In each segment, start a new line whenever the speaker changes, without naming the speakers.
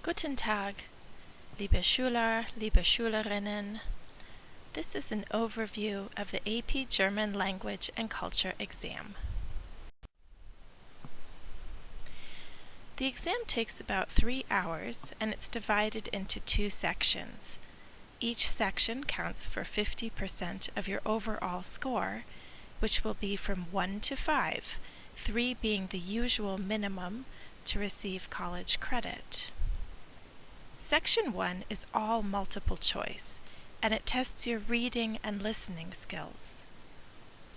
Guten Tag, liebe Schüler, liebe Schülerinnen. This is an overview of the AP German Language and Culture exam. The exam takes about 3 hours and it's divided into 2 sections. Each section counts for 50% of your overall score, which will be from 1 to 5, 3 being the usual minimum to receive college credit. Section 1 is all multiple choice, and it tests your reading and listening skills.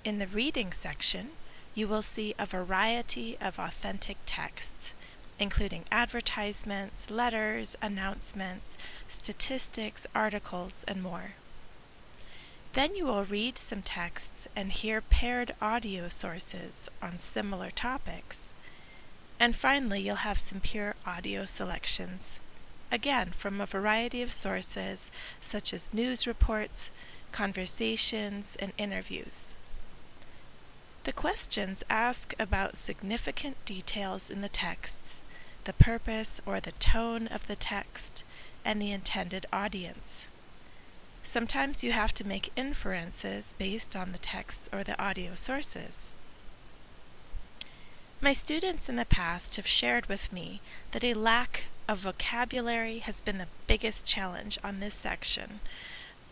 In the reading section, you will see a variety of authentic texts, including advertisements, letters, announcements, statistics, articles, and more. Then you will read some texts and hear paired audio sources on similar topics. And finally, you'll have some pure audio selections, again from a variety of sources such as news reports, conversations, and interviews. The questions ask about significant details in the texts, the purpose or the tone of the text, and the intended audience. Sometimes you have to make inferences based on the texts or the audio sources. My students in the past have shared with me that a lack of vocabulary has been the biggest challenge on this section,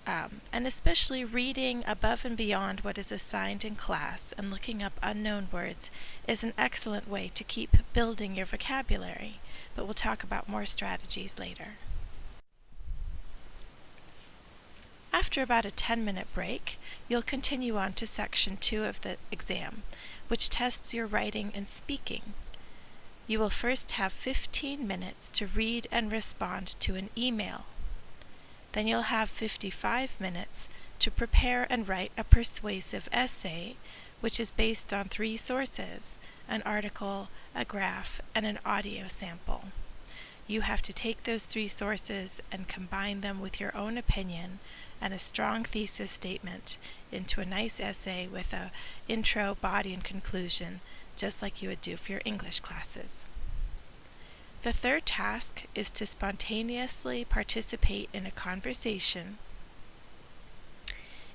and especially reading above and beyond what is assigned in class and looking up unknown words is an excellent way to keep building your vocabulary, but we'll talk about more strategies later. After about a 10-minute break, you'll continue on to section 2 of the exam, which tests your writing and speaking. You will first have 15 minutes to read and respond to an email. Then you'll have 55 minutes to prepare and write a persuasive essay, which is based on 3 sources, an article, a graph, and an audio sample. You have to take those 3 sources and combine them with your own opinion and a strong thesis statement into a nice essay with an intro, body, and conclusion, just like you would do for your English classes. The third task is to spontaneously participate in a conversation.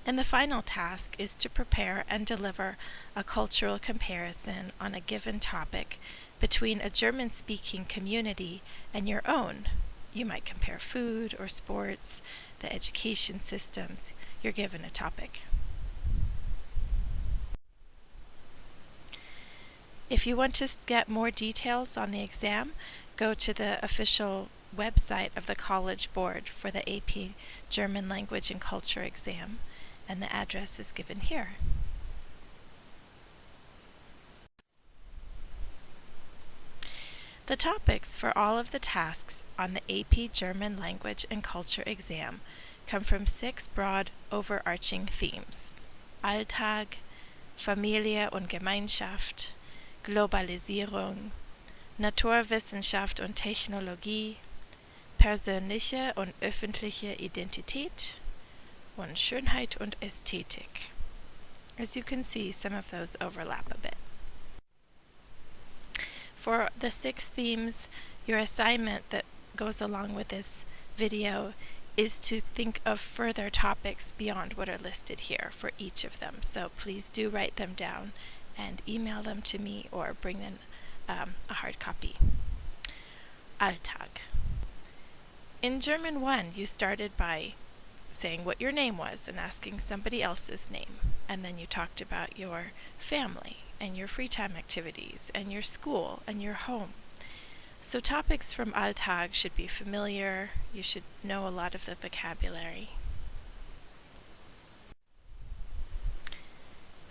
And the final task is to prepare and deliver a cultural comparison on a given topic between a German-speaking community and your own. You might compare food or sports, the education systems. You're given a topic. If you want to get more details on the exam, go to the official website of the College Board for the AP German Language and Culture exam, and the address is given here. The topics for all of the tasks on the AP German Language and Culture exam come from 6 broad overarching themes: Alltag, Familie und Gemeinschaft, Globalisierung, Naturwissenschaft und Technologie, persönliche und öffentliche Identität, und Schönheit und Ästhetik. As you can see, some of those overlap a bit. For the 6 themes, your assignment that goes along with this video is to think of further topics beyond what are listed here for each of them. So please do write them down and email them to me or bring in a hard copy. Alltag. In German 1, you started by saying what your name was and asking somebody else's name, and then you talked about your family and your free time activities and your school and your home. So topics from Alltag should be familiar. You should know a lot of the vocabulary.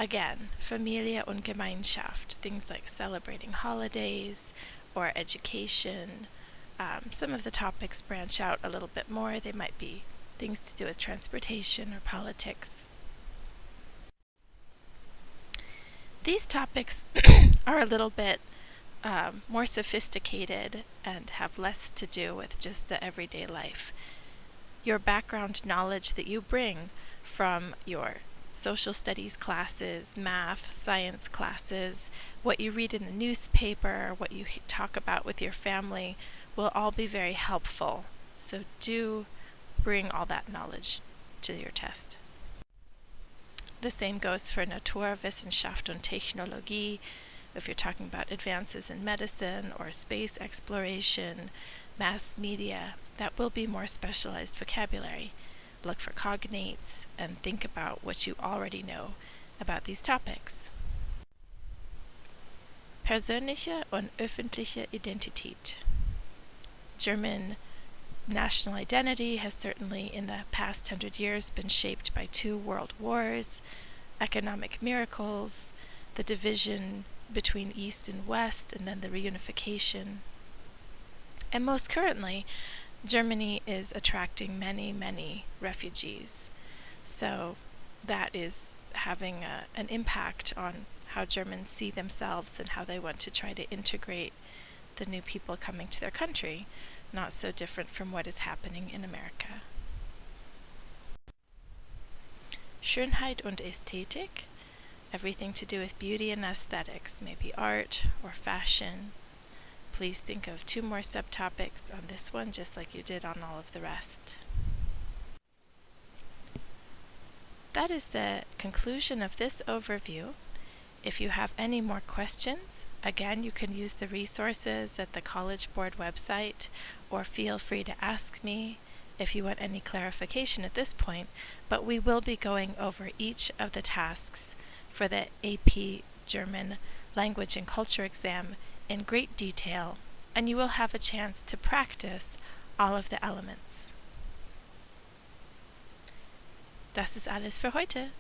Again, Familie und Gemeinschaft, things like celebrating holidays or education. Some of the topics branch out a little bit more. They might be things to do with transportation or politics. These topics are a little bit more sophisticated and have less to do with just the everyday life. Your background knowledge that you bring from your social studies classes, math, science classes, what you read in the newspaper, what you talk about with your family will all be very helpful. So do bring all that knowledge to your test. The same goes for Naturwissenschaft und Technologie, if you're talking about advances in medicine or space exploration, mass media. That will be more specialized vocabulary. Look for cognates and think about what you already know about these topics. Persönliche und öffentliche Identität. German national identity has certainly in the past 100 years been shaped by 2 world wars, economic miracles, the division between East and West, and then the reunification. And most currently, Germany is attracting many, many refugees. So that is having an impact on how Germans see themselves and how they want to try to integrate the new people coming to their country. Not so different from what is happening in America. Schönheit und Ästhetik, everything to do with beauty and aesthetics, maybe art or fashion. Please think of 2 more subtopics on this one, just like you did on all of the rest. That is the conclusion of this overview. If you have any more questions, again, you can use the resources at the College Board website, or feel free to ask me if you want any clarification at this point, but we will be going over each of the tasks for the AP German Language and Culture exam in great detail, and you will have a chance to practice all of the elements. Das ist alles für heute.